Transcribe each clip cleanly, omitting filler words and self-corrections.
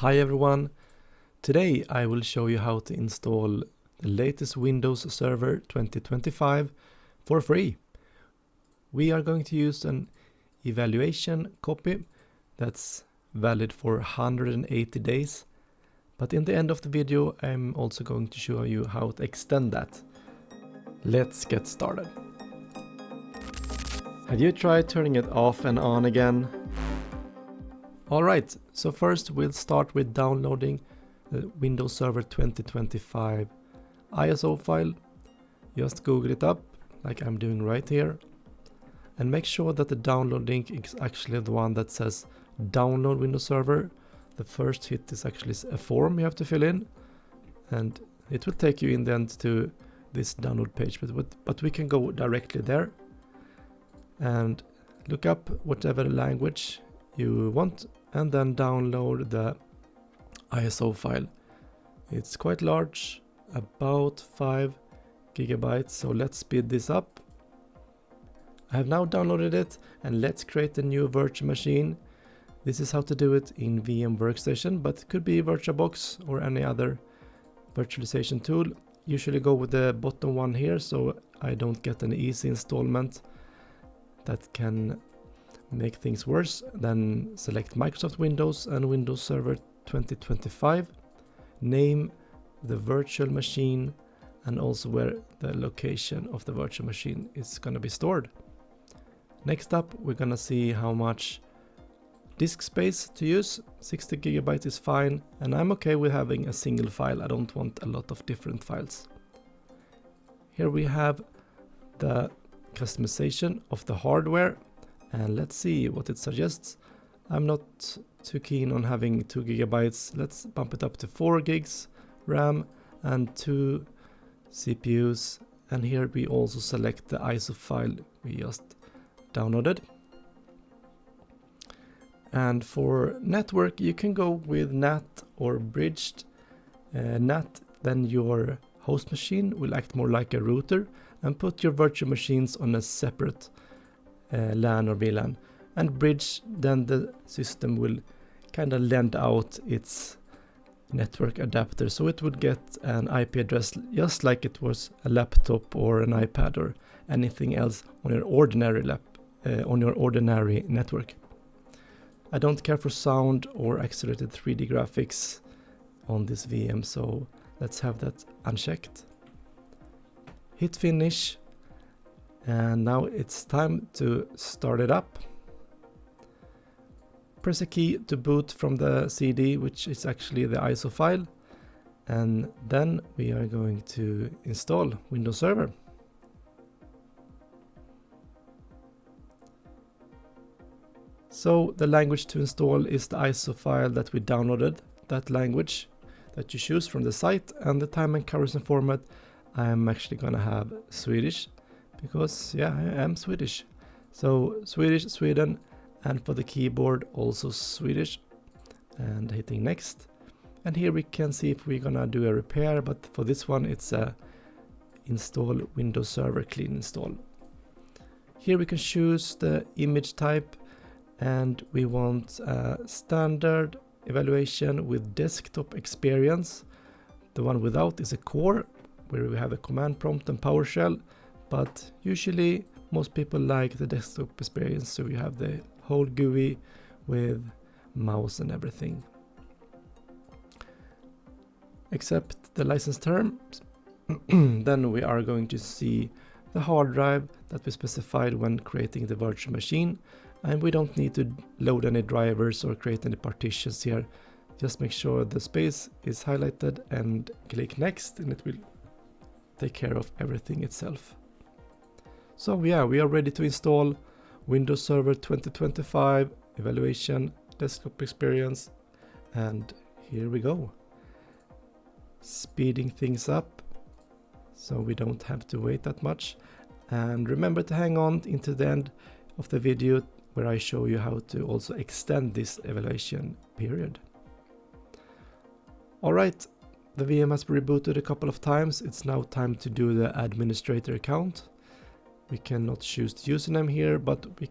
Hi everyone, today I will show you how to install the latest Windows Server 2025 for free. We are going to use an evaluation copy that's valid for 180 days, but in the end of the video I'm also going to show you how to extend that. Let's get started. Have you tried turning it off and on again? Alright, so first we'll start with downloading the Windows Server 2025 ISO file. Just Google it up, like I'm doing right here. And make sure that the download link is actually the one that says Download Windows Server. The first hit is actually a form you have to fill in. And it will take you in the end to this download page, but we can go directly there. And look up whatever language you want and then download the ISO file. It's quite large, about 5 gigabytes, so let's speed this up. I have now downloaded it, and let's create a new virtual machine. This is how to do it in VM Workstation, but it could be VirtualBox or any other virtualization tool. Usually go with the bottom one here, so I don't get an easy installment that can make things worse. Then select Microsoft Windows and Windows Server 2025. Name the virtual machine and also where the location of the virtual machine is going to be stored. Next up, we're going to see how much disk space to use. 60 gigabytes is fine, and I'm okay with having a single file. I don't want a lot of different files. Here we have the customization of the hardware. And let's see what it suggests. I'm not too keen on having 2 gigabytes. Let's bump it up to 4 gigs RAM and 2 CPUs. And here we also select the ISO file we just downloaded. And for network, you can go with NAT or bridged. NAT, then your host machine will act more like a router and put your virtual machines on a separate LAN or VLAN, and bridge, then the system will kind of lend out its network adapter, so it would get an IP address just like it was a laptop or an iPad or anything else on your ordinary network. I don't care for sound or accelerated 3D graphics on this VM, so let's have that unchecked. Hit finish. And now it's time to start it up. Press a key to boot from the CD, which is actually the ISO file. And then we are going to install Windows Server. So the language to install is the ISO file that we downloaded, that language that you choose from the site, and the time and currency format. I am actually gonna have Swedish, because yeah, I am Swedish. So Swedish, Sweden, and for the keyboard also Swedish, and hitting next. And here we can see if we're gonna do a repair, but for this one it's a install Windows Server clean install. Here we can choose the image type, and we want a standard evaluation with desktop experience. The one without is a core, where we have a command prompt and PowerShell. But usually most people like the desktop experience, so you have the whole GUI with mouse and everything. Accept the license terms. Then we are going to see the hard drive that we specified when creating the virtual machine, and we don't need to load any drivers or create any partitions here. Just make sure the space is highlighted and click next, and it will take care of everything itself. So yeah, we are ready to install Windows Server 2025 evaluation desktop experience, and here we go. Speeding things up so we don't have to wait that much, and remember to hang on into the end of the video where I show you how to also extend this evaluation period. Alright, the VM has been rebooted a couple of times. It's now time to do the administrator account. We cannot choose the username here, but we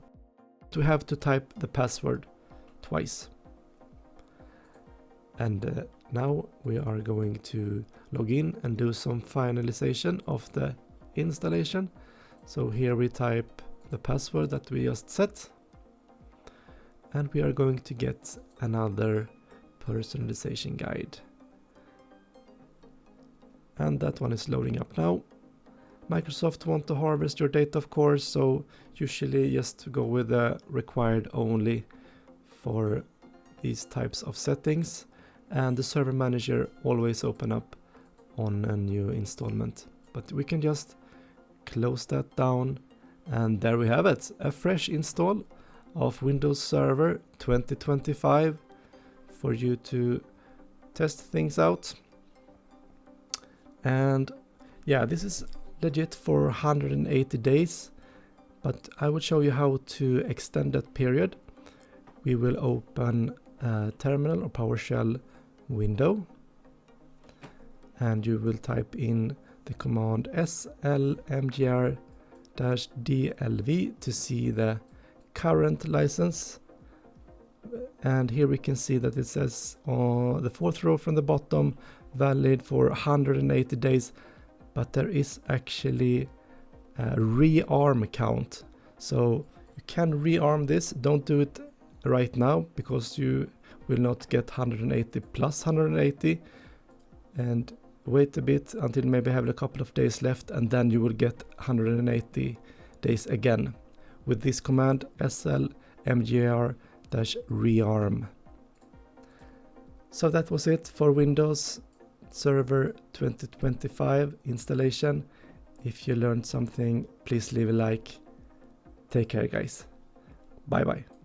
have to type the password twice. And now we are going to log in and do some finalization of the installation. So here we type the password that we just set, and we are going to get another personalization guide. And that one is loading up now. Microsoft want to harvest your data, of course, so usually just go with the required only for these types of settings. And the server manager always open up on a new installment. But we can just close that down, and there we have it, a fresh install of Windows Server 2025 for you to test things out. And yeah, this is legit for 180 days, but I will show you how to extend that period. We will open a terminal or PowerShell window, and you will type in the command slmgr-dlv to see the current license. And here we can see that it says on the fourth row from the bottom, valid for 180 days, but there is actually a rearm count. So you can rearm this. Don't do it right now because you will not get 180 plus 180, and wait a bit until maybe have a couple of days left, and then you will get 180 days again with this command slmgr-rearm. So that was it for Windows Server 2025 installation. If you learned something, please leave a like. Take care, guys. Bye bye.